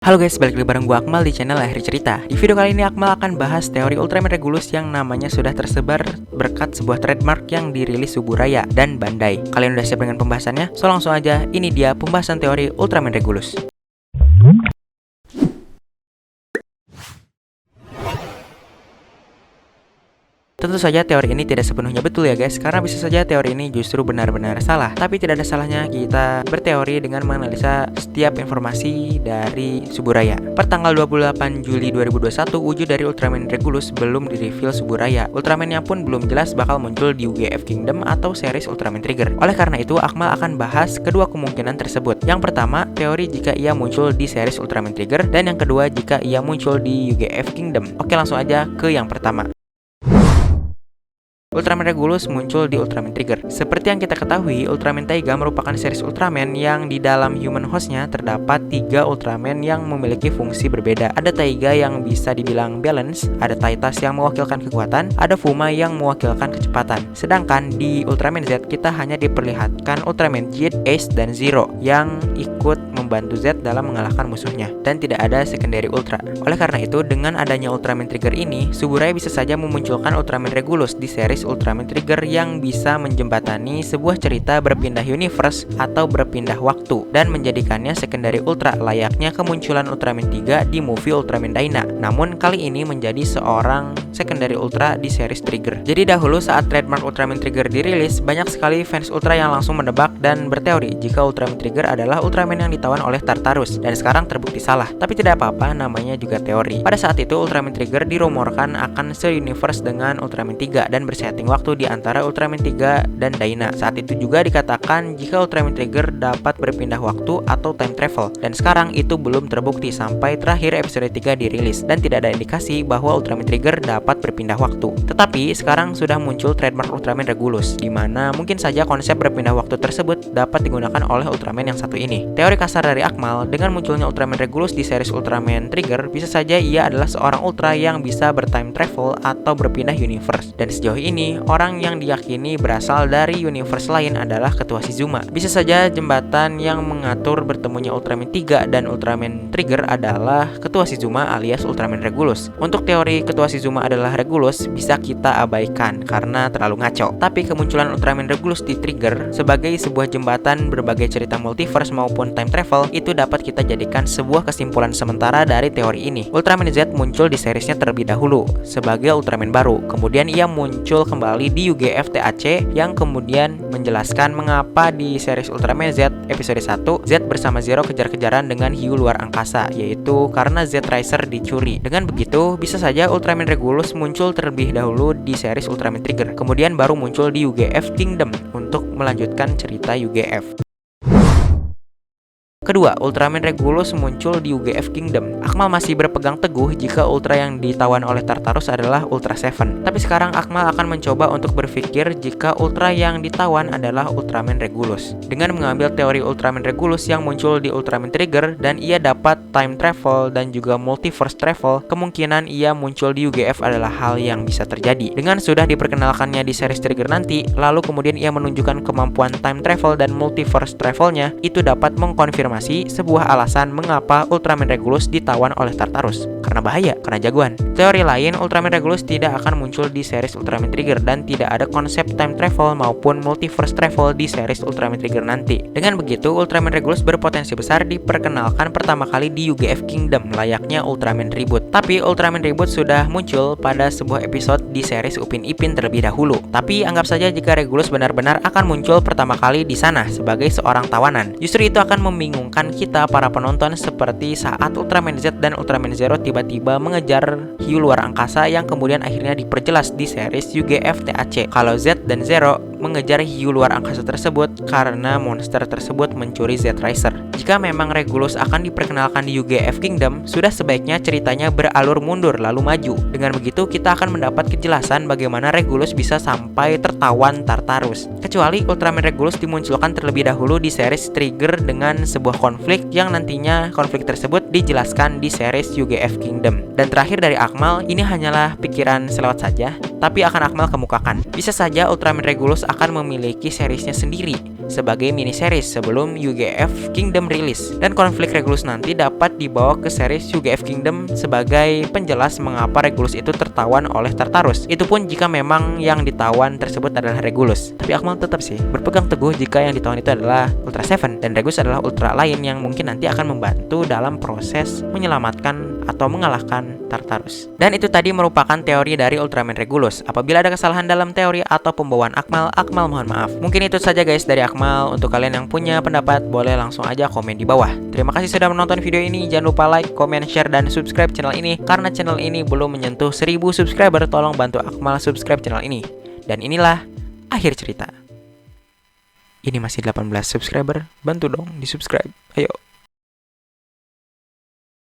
Halo guys, balik lagi bareng gue Akmal di channel Akhir Cerita. Di video kali ini Akmal akan bahas teori Ultraman Regulus yang namanya sudah tersebar berkat sebuah trademark yang dirilis Suburaya dan Bandai. Kalian udah siap dengan pembahasannya? So langsung aja, ini dia pembahasan teori Ultraman Regulus. Tentu saja teori ini tidak sepenuhnya betul ya guys, karena bisa saja teori ini justru benar-benar salah. Tapi tidak ada salahnya kita berteori dengan menganalisa setiap informasi dari Suburaya. Per tanggal 28 Juli 2021, wujud dari Ultraman Regulus belum di-reveal Suburaya. Ultraman-nya pun belum jelas bakal muncul di UGF Kingdom atau series Ultraman Trigger. Oleh karena itu, Akmal akan bahas kedua kemungkinan tersebut. Yang pertama, teori jika ia muncul di series Ultraman Trigger, dan yang kedua jika ia muncul di UGF Kingdom. Oke, langsung aja ke yang pertama. Ultraman Regulus muncul di Ultraman Trigger. Seperti yang kita ketahui, Ultraman Taiga merupakan series Ultraman yang di dalam human hostnya terdapat 3 Ultraman yang memiliki fungsi berbeda. Ada Taiga yang bisa dibilang balance, ada Titus yang mewakilkan kekuatan, ada Fuma yang mewakilkan kecepatan. Sedangkan di Ultraman Z kita hanya diperlihatkan Ultraman Jid, Ace, dan Zero yang ikut membantu Z dalam mengalahkan musuhnya, dan tidak ada secondary Ultra. Oleh karena itu, dengan adanya Ultraman Trigger ini, Suburaya bisa saja memunculkan Ultraman Regulus di series Ultraman Trigger yang bisa menjembatani sebuah cerita berpindah universe atau berpindah waktu dan menjadikannya secondary Ultra layaknya kemunculan Ultraman 3 di movie Ultraman Dyna. Namun kali ini menjadi seorang secondary Ultra di series Trigger. Jadi dahulu saat trademark Ultraman Trigger dirilis, banyak sekali fans Ultra yang langsung menebak dan berteori jika Ultraman Trigger adalah Ultraman yang ditawan oleh Tartarus, dan sekarang terbukti salah. Tapi tidak apa-apa, namanya juga teori. Pada saat itu Ultraman Trigger dirumorkan akan se-universe dengan Ultraman 3 dan setting waktu di antara Ultraman 3 dan Dyna. Saat itu juga dikatakan jika Ultraman Trigger dapat berpindah waktu atau time travel, dan sekarang itu belum terbukti sampai terakhir episode 3 dirilis, dan tidak ada indikasi bahwa Ultraman Trigger dapat berpindah waktu. Tetapi sekarang sudah muncul trademark Ultraman Regulus, di mana mungkin saja konsep berpindah waktu tersebut dapat digunakan oleh Ultraman yang satu ini. Teori kasar dari Akmal, dengan munculnya Ultraman Regulus di series Ultraman Trigger, bisa saja ia adalah seorang Ultra yang bisa bertime travel atau berpindah universe. Dan sejauh ini orang yang diyakini berasal dari universe lain adalah Ketua Shizuma. Bisa saja jembatan yang mengatur bertemunya Ultraman 3 dan Ultraman Trigger adalah Ketua Shizuma alias Ultraman Regulus. Untuk teori Ketua Shizuma adalah Regulus bisa kita abaikan karena terlalu ngaco. Tapi kemunculan Ultraman Regulus di Trigger sebagai sebuah jembatan berbagai cerita multiverse maupun time travel itu dapat kita jadikan sebuah kesimpulan sementara dari teori ini. Ultraman Z muncul di seriesnya terlebih dahulu sebagai Ultraman baru. Kemudian ia muncul kembali di UGF TAC yang kemudian menjelaskan mengapa di series Ultraman Z episode 1 Z bersama Zero kejar-kejaran dengan hiu luar angkasa, yaitu karena Z Racer dicuri. Dengan begitu, bisa saja Ultraman Regulus muncul terlebih dahulu di series Ultraman Trigger, kemudian baru muncul di UGF Kingdom untuk melanjutkan cerita UGF. Kedua, Ultraman Regulus muncul di UGF Kingdom. Akmal masih berpegang teguh jika Ultra yang ditawan oleh Tartarus adalah Ultra 7. Tapi sekarang Akmal akan mencoba untuk berpikir jika Ultra yang ditawan adalah Ultraman Regulus. Dengan mengambil teori Ultraman Regulus yang muncul di Ultraman Trigger dan ia dapat time travel dan juga multiverse travel, kemungkinan ia muncul di UGF adalah hal yang bisa terjadi. Dengan sudah diperkenalkannya di series Trigger nanti, lalu kemudian ia menunjukkan kemampuan time travel dan multiverse travelnya, itu dapat mengkonfirmasi sebuah alasan mengapa Ultraman Regulus ditawan oleh Tartarus. Karena bahaya, karena jagoan. Teori lain, Ultraman Regulus tidak akan muncul di series Ultraman Trigger dan tidak ada konsep time travel maupun multiverse travel di series Ultraman Trigger nanti. Dengan begitu, Ultraman Regulus berpotensi besar diperkenalkan pertama kali di UGF Kingdom layaknya Ultraman Reboot. Tapi Ultraman Reboot sudah muncul pada sebuah episode di series Upin Ipin terlebih dahulu. Tapi anggap saja jika Regulus benar-benar akan muncul pertama kali di sana sebagai seorang tawanan. Justru itu akan membingungkan kita para penonton, seperti saat Ultraman Z dan Ultraman Zero tiba-tiba mengejar hiu luar angkasa yang kemudian akhirnya diperjelas di series UGF TAC kalau Z dan Zero mengejar hiu luar angkasa tersebut karena monster tersebut mencuri Z Racer. Jika memang Regulus akan diperkenalkan di UGF Kingdom, sudah sebaiknya ceritanya beralur mundur lalu maju. Dengan begitu kita akan mendapat kejelasan bagaimana Regulus bisa sampai tertawan Tartarus. Kecuali Ultraman Regulus dimunculkan terlebih dahulu di series Trigger dengan sebuah konflik yang nantinya konflik tersebut dijelaskan di series UGF Kingdom. Dan terakhir dari Akmal, ini hanyalah pikiran selewat saja, tapi akan Akmal kemukakan. Bisa saja Ultraman Regulus akan memiliki seriesnya sendiri sebagai mini series sebelum UGF Kingdom rilis. Dan konflik Regulus nanti dapat dibawa ke series UGF Kingdom sebagai penjelas mengapa Regulus itu tertawan oleh Tartarus. Itu pun jika memang yang ditawan tersebut adalah Regulus. Tapi Akmal tetap sih berpegang teguh jika yang ditawan itu adalah Ultra Seven dan Regulus adalah ultra lain yang mungkin nanti akan membantu dalam proses menyelamatkan atau mengalahkan Tartarus. Dan itu tadi merupakan teori dari Ultraman Regulus. Apabila ada kesalahan dalam teori atau pembawaan Akmal mohon maaf. Mungkin itu saja guys dari Akmal. Untuk kalian yang punya pendapat boleh langsung aja komen di bawah. Terima kasih sudah menonton video ini. Jangan lupa like, comment, share, dan subscribe channel ini. Karena channel ini belum menyentuh 1000 subscriber, tolong bantu Akmal subscribe channel ini. Dan inilah akhir cerita. Ini masih 18 subscriber, bantu dong di subscribe. Ayo.